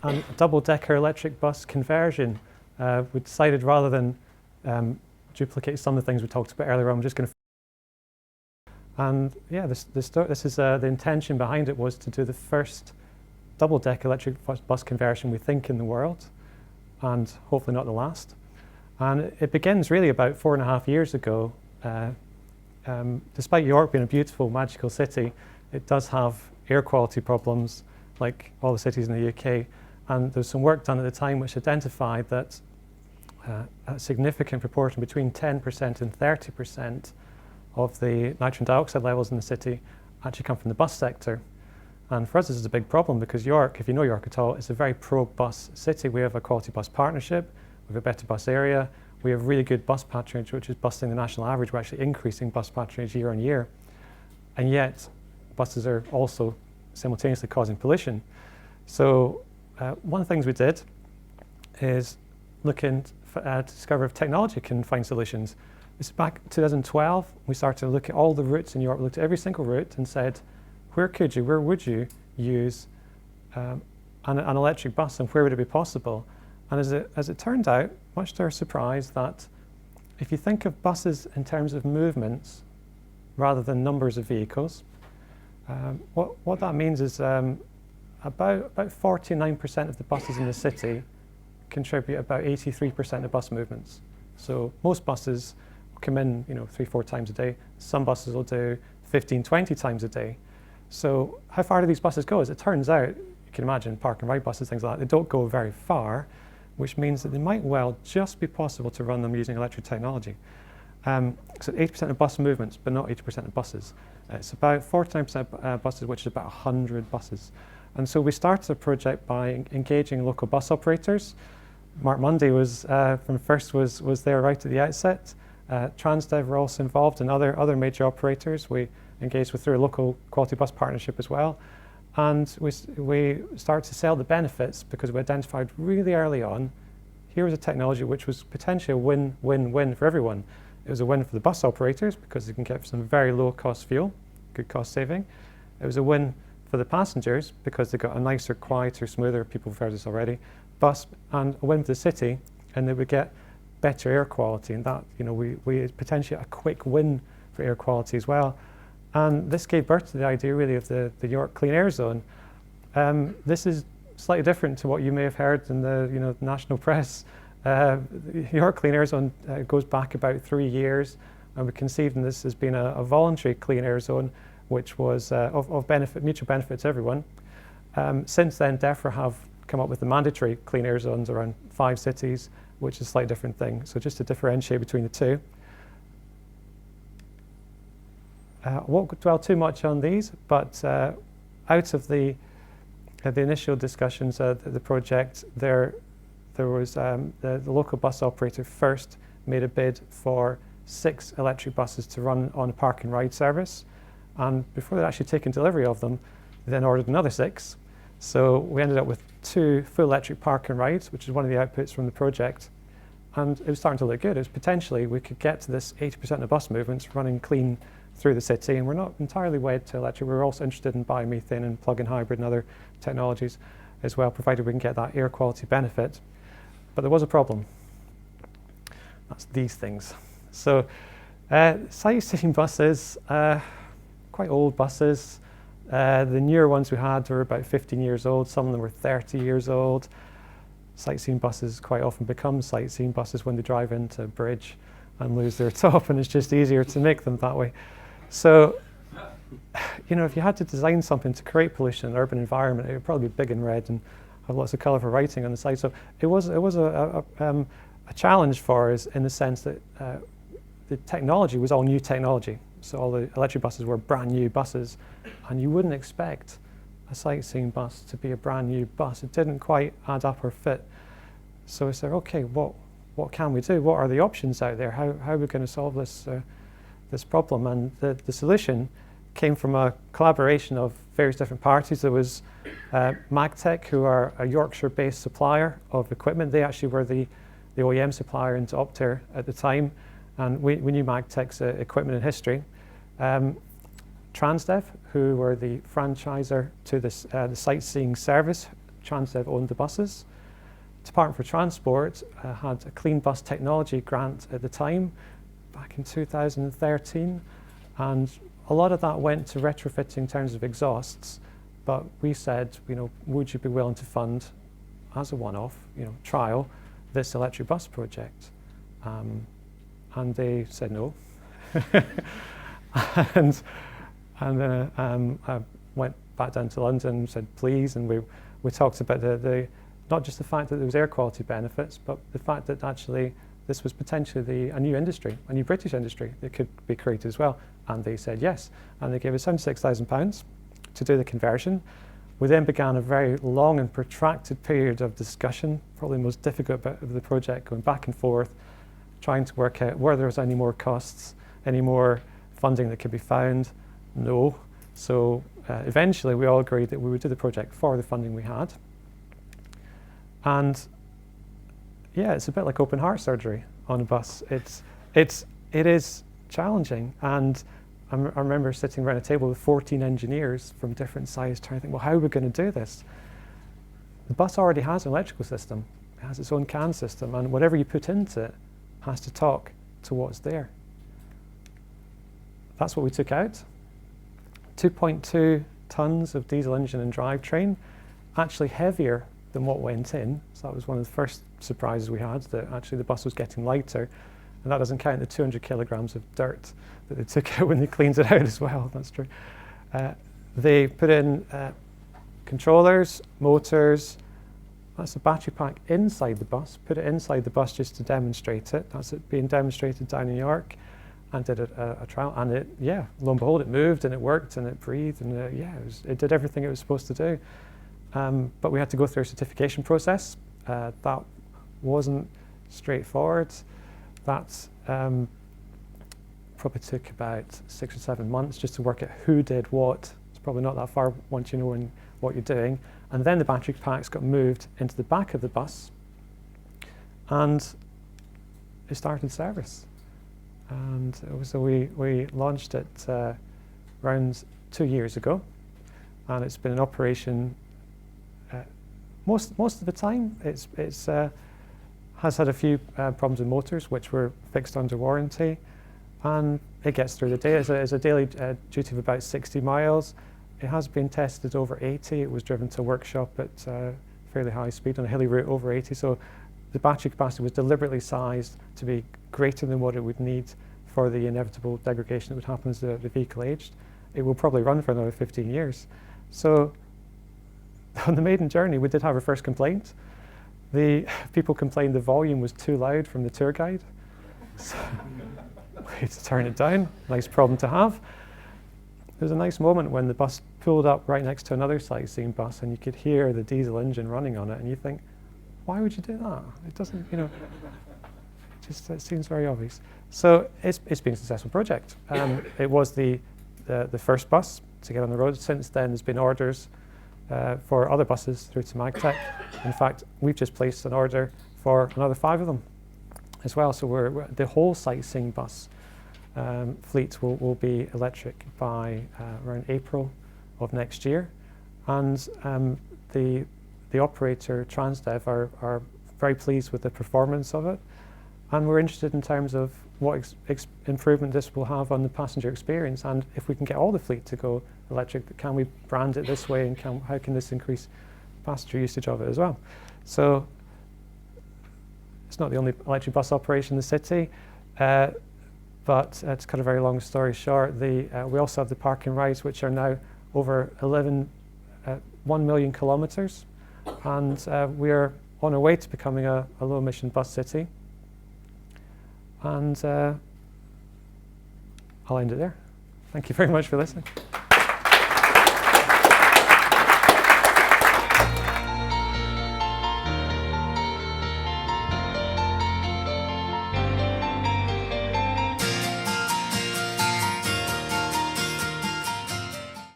and double-decker electric bus conversion. We decided rather than duplicate some of the things we talked about earlier on, we're just going to. And yeah, this is the intention behind it was to do the first double-decker electric bus conversion we think in the world, and hopefully not the last. And it begins really about 4.5 years ago. Despite York being a beautiful, magical city, it does have air quality problems like all the cities in the UK. And there was some work done at the time which identified that a significant proportion, between 10% and 30% of the nitrogen dioxide levels in the city actually come from the bus sector. And for us, this is a big problem because York, if you know York at all, it's a very pro-bus city. We have a quality bus partnership, we have a better bus area, we have really good bus patronage, which is busting the national average. We're actually increasing bus patronage year on year. And yet, buses are also simultaneously causing pollution. So one of the things we did is look to discover if technology can find solutions. This is back in 2012. We started to look at all the routes in York. We looked at every single route and said, where would you use an electric bus, and where would it be possible? And as it turned out, much to our surprise, that if you think of buses in terms of movements rather than numbers of vehicles, what that means is about 49% of the buses in the city contribute about 83% of bus movements. So most buses come in 3-4 times a day. Some buses will do 15-20 times a day. So how far do these buses go? As it turns out, you can imagine park and ride buses, things like that, they don't go very far, which means that they might well just be possible to run them using electric technology. So 80% of bus movements, but not 80% of buses. It's about 49% of buses, which is about 100 buses. And so we started a project by engaging local bus operators. Mark Mundy was there right at the outset. Transdev were also involved, and other major operators. We engaged with through a local quality bus partnership as well. And we started to sell the benefits because we identified really early on, here was a technology which was potentially a win-win-win for everyone. It was a win for the bus operators because they can get some very low cost fuel, good cost saving. It was a win for the passengers because they got a nicer, quieter, smoother, people have heard this already, bus, and a win for the city, and they would get better air quality, and that, we potentially a quick win for air quality as well. And this gave birth to the idea really of the York Clean Air Zone. This is slightly different to what you may have heard in the national press. York Clean Air Zone goes back about 3 years, and we conceived this as being a voluntary clean air zone, which was of mutual benefit to everyone. Since then, DEFRA have come up with the mandatory clean air zones around 5 cities, which is a slightly different thing. So just to differentiate between the two. I won't dwell too much on these, but out of the initial discussions of the project, there was the local bus operator first made a bid for 6 electric buses to run on a park and ride service. And before they'd actually taken delivery of them, they then ordered another 6. So we ended up with 2 full electric park and rides, which is one of the outputs from the project. And it was starting to look good. It was potentially, we could get to this 80% of bus movements running clean through the city, and we're not entirely wed to electric. We're also interested in biomethane and plug-in hybrid and other technologies as well, provided we can get that air quality benefit. But there was a problem. That's these things. So sightseeing buses, quite old buses. The newer ones we had were about 15 years old. Some of them were 30 years old. Sightseeing buses quite often become sightseeing buses when they drive into a bridge and lose their top, and it's just easier to make them that way. So, if you had to design something to create pollution in an urban environment, it would probably be big and red and have lots of colourful writing on the side. So it was a challenge for us in the sense that the technology was all new technology. So all the electric buses were brand new buses, and you wouldn't expect a sightseeing bus to be a brand new bus. It didn't quite add up or fit. So we said, okay, what can we do? What are the options out there? How are we going to solve this problem? And the solution came from a collaboration of various different parties. There was Magtech, who are a Yorkshire-based supplier of equipment. They actually were the OEM supplier into Optare at the time, and we knew Magtech's equipment and history. Transdev, who were the franchisor to the sightseeing service. Transdev owned the buses. Department for Transport had a Clean Bus Technology grant at the time, back in 2013, and a lot of that went to retrofitting in terms of exhausts, but we said, would you be willing to fund, as a one-off, trial, this electric bus project? And they said no. and then I went back down to London and said please, and we talked about the not just the fact that there was air quality benefits, but the fact that actually this was potentially a new industry, a new British industry that could be created as well. And they said yes, and they gave us £76,000 to do the conversion. We then began a very long and protracted period of discussion, probably the most difficult bit of the project, going back and forth, trying to work out whether there was any more costs, any more funding that could be found. No. So eventually we all agreed that we would do the project for the funding we had. And yeah, it's a bit like open heart surgery on a bus. It is challenging, and I remember sitting around a table with 14 engineers from different sides trying to think, well, how are we going to do this? The bus already has an electrical system. It has its own CAN system, and whatever you put into it has to talk to what's there. That's what we took out. 2.2 tons of diesel engine and drivetrain, actually heavier than what went in. So that was one of the first surprises we had, that actually the bus was getting lighter. And that doesn't count the 200 kilograms of dirt that they took out when they cleaned it out as well. That's true. They put in controllers, motors. That's a battery pack inside the bus. Put it inside the bus just to demonstrate it. That's it being demonstrated down in New York, and did a trial. And it, lo and behold, it moved and it worked and it breathed, and it did everything it was supposed to do. But we had to go through a certification process. That wasn't straightforward. That probably took about 6 or 7 months just to work out who did what. It's probably not that far once you know what you're doing. And then the battery packs got moved into the back of the bus, and it started service. And so we launched it around 2 years ago, and it's been in operation most of the time. It's has had a few problems with motors, which were fixed under warranty, and it gets through the day. It's a daily duty of about 60 miles. It has been tested over 80. It was driven to a workshop at fairly high speed on a hilly route over 80. So the battery capacity was deliberately sized to be greater than what it would need for the inevitable degradation that would happen as the vehicle aged. It will probably run for another 15 years. So on the maiden journey, we did have our first complaint. The people complained the volume was too loud from the tour guide. So we had to turn it down. Nice problem to have. There was a nice moment when the bus pulled up right next to another sightseeing bus, and you could hear the diesel engine running on it, and you think, why would you do that? It doesn't, it seems very obvious. So it's been a successful project. It was the first bus to get on the road. Since then, there's been orders for other buses through to Magtech. In fact, we've just placed an order for another 5 of them as well. So the whole sightseeing bus fleet will be electric by around April of next year. And the operator, Transdev, are very pleased with the performance of it. And we're interested in terms of what improvement this will have on the passenger experience, and if we can get all the fleet to go electric, can we brand it this way, and how can this increase passenger usage of it as well? So it's not the only electric bus operation in the city, but to cut a very long story short, we also have the park and rides, which are now over 1 million kilometres, and we are on our way to becoming a low emission bus city. And I'll end it there. Thank you very much for listening.